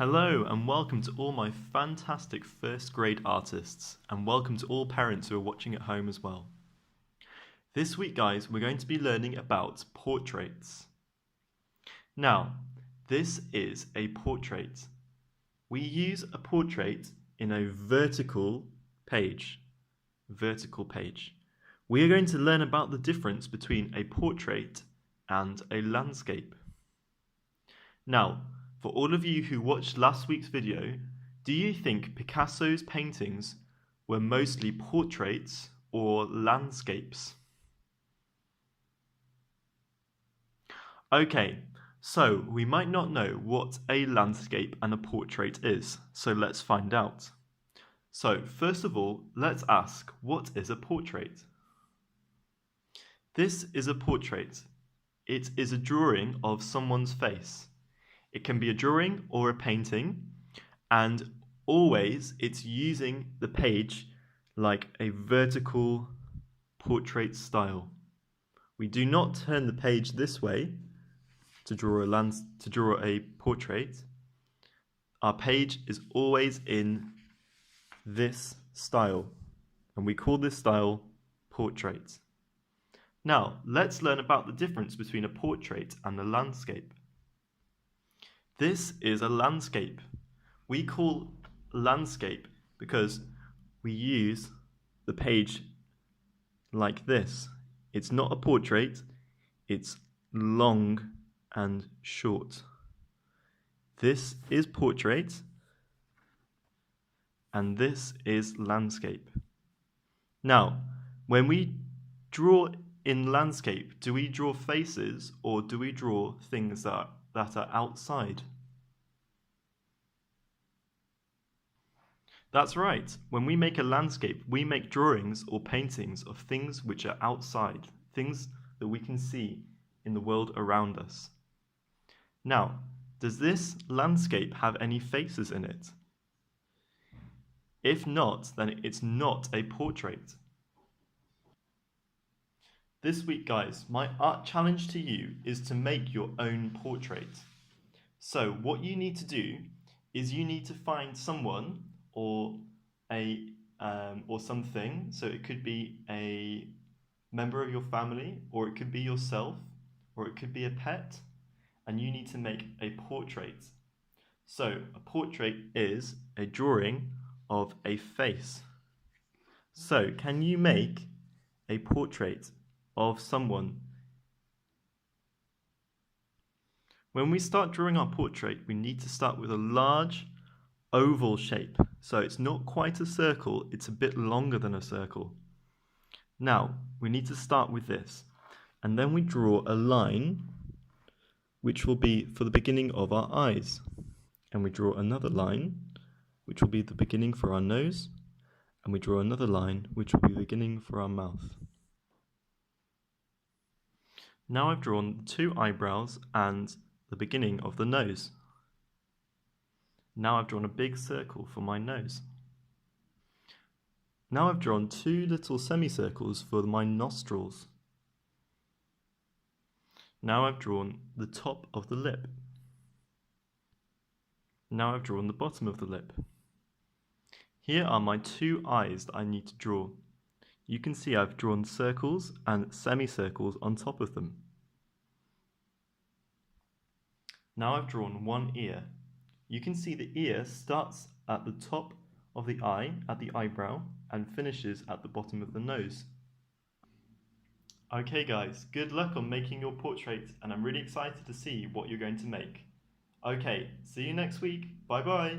Hello and welcome to all my fantastic first grade artists, and welcome to all parents who are watching at home as well. This week, guys, we're going to be learning about portraits. Now, this is a portrait. We use a portrait in a vertical page. We are going to learn about the difference between a portrait and a landscape. Now, for all of you who watched last week's video, do you think Picasso's paintings were mostly portraits or landscapes? Okay, so we might not know what a landscape and a portrait is, so let's find out. So first of all, let's ask, what is a portrait? This is a portrait. It is a drawing of someone's face. It can be a drawing or a painting, and always it's using the page like a vertical portrait style. We do not turn the page this way to draw a portrait. Our page is always in this style, and we call this style portrait. Now, let's learn about the difference between a portrait and a landscape. This is a landscape. We call landscape because we use the page like this. It's not a portrait, it's long and short. This is portrait and this is landscape. Now, when we draw in landscape, do we draw faces or do we draw things that are outside? That's right. When we make a landscape, we make drawings or paintings of things which are outside, things that we can see in the world around us. Now, does this landscape have any faces in it? If not, then it's not a portrait. This week, guys, my art challenge to you is to make your own portrait. So what you need to do is you need to find someone or something. So it could be a member of your family, or it could be yourself, or it could be a pet, and you need to make a portrait. So a portrait is a drawing of a face. So can you make a portrait of someone? When we start drawing our portrait, we need to start with a large oval shape. So it's not quite a circle, it's a bit longer than a circle. Now, we need to start with this. And then we draw a line which will be for the beginning of our eyes. And we draw another line which will be the beginning for our nose. And we draw another line which will be the beginning for our mouth. Now I've drawn 2 eyebrows and the beginning of the nose. Now I've drawn a big circle for my nose. Now I've drawn 2 little semicircles for my nostrils. Now I've drawn the top of the lip. Now I've drawn the bottom of the lip. Here are my 2 eyes that I need to draw. You can see I've drawn circles and semicircles on top of them. Now I've drawn 1 ear. You can see the ear starts at the top of the eye, at the eyebrow, and finishes at the bottom of the nose. Okay guys, good luck on making your portrait, and I'm really excited to see what you're going to make. Okay, see you next week. Bye bye.